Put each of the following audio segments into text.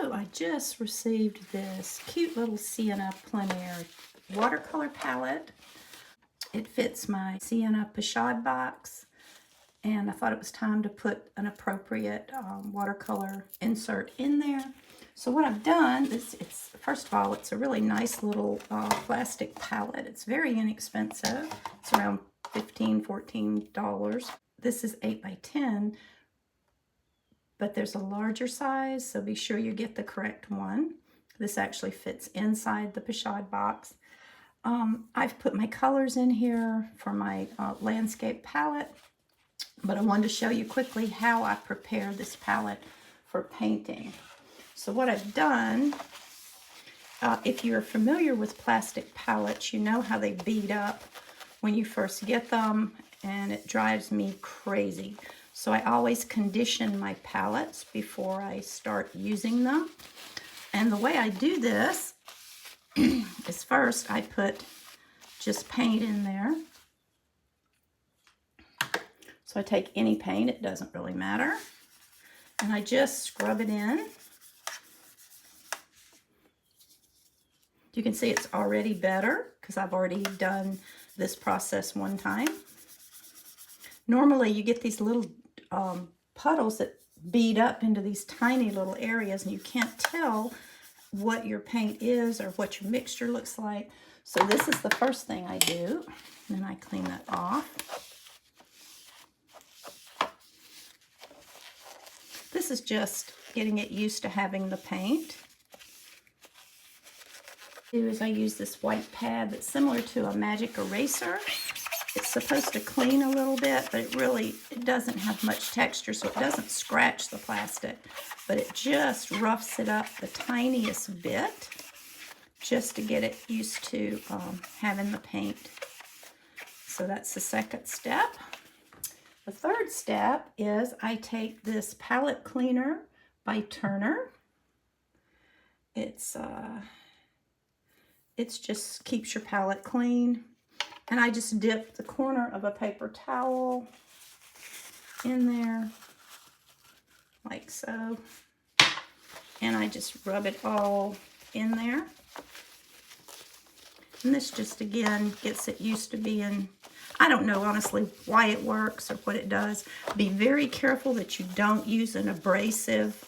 So I just received this cute little Sienna plein air watercolor palette. It fits my Sienna Pochade box, and I thought it was time to put an appropriate watercolor insert in there. So what I've done is, first of all, it's a really nice little plastic palette. It's very inexpensive. It's around $15, $14. This is 8 by 10. But there's a larger size, so be sure you get the correct one. This actually fits inside the Pochade box. I've put my colors in here for my landscape palette, but I wanted to show you quickly how I prepare this palette for painting. So what I've done, if you're familiar with plastic palettes, you know how they bead up when you first get them, and it drives me crazy. So I always condition my palettes before I start using them. And the way I do this is, first I put just paint in there. So I take any paint, it doesn't really matter. And I just scrub it in. You can see it's already better because I've already done this process one time. Normally you get these little puddles that bead up into these tiny little areas, and you can't tell what your paint is or what your mixture looks like. So this is the first thing I do, and then I clean that off. This is just getting it used to having the paint. What I do is I use this white pad that's similar to a magic eraser. It's supposed to clean a little bit, but it doesn't have much texture, so it doesn't scratch the plastic, but it just roughs it up the tiniest bit just to get it used to having the paint. So that's the second step. The third step is I take this palette cleaner by Turner. It's just keeps your palette clean. And I just dip the corner of a paper towel in there, like so. And I just rub it all in there. And this just, again, gets it used to being, I don't know, honestly, why it works or what it does. Be very careful that you don't use an abrasive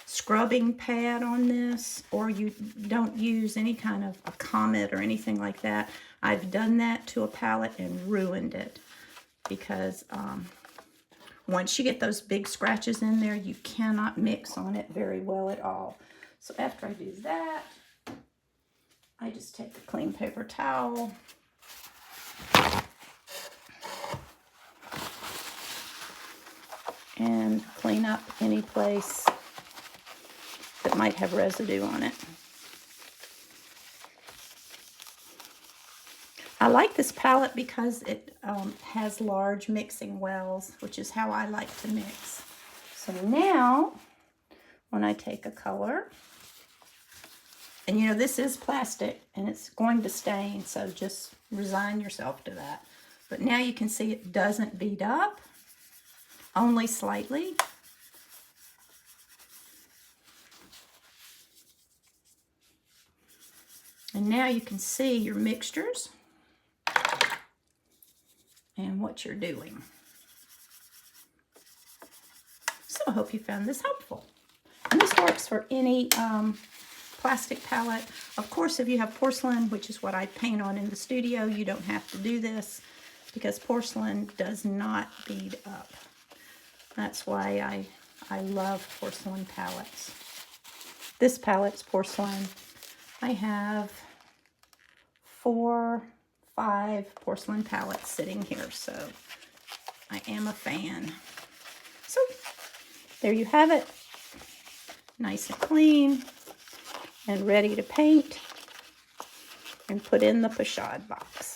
scrubbing pad on this, or you don't use any kind of a Comet or anything like that. I've done that to a palette and ruined it because once you get those big scratches in there, you cannot mix on it very well at all. So after I do that, I just take a clean paper towel and clean up any place that might have residue on it. I like this palette because it has large mixing wells, which is how I like to mix. So now, when I take a color, and you know this is plastic and it's going to stain, so just resign yourself to that. But now you can see it doesn't bead up, only slightly. And now you can see your mixtures and what you're doing. So I hope you found this helpful. And this works for any plastic palette. Of course, if you have porcelain, which is what I paint on in the studio, you don't have to do this because porcelain does not bead up. That's why I love porcelain palettes. This palette's porcelain. I have 4, 5 porcelain palettes sitting here, so I am a fan. So there you have it, nice and clean and ready to paint and put in the Pochade box.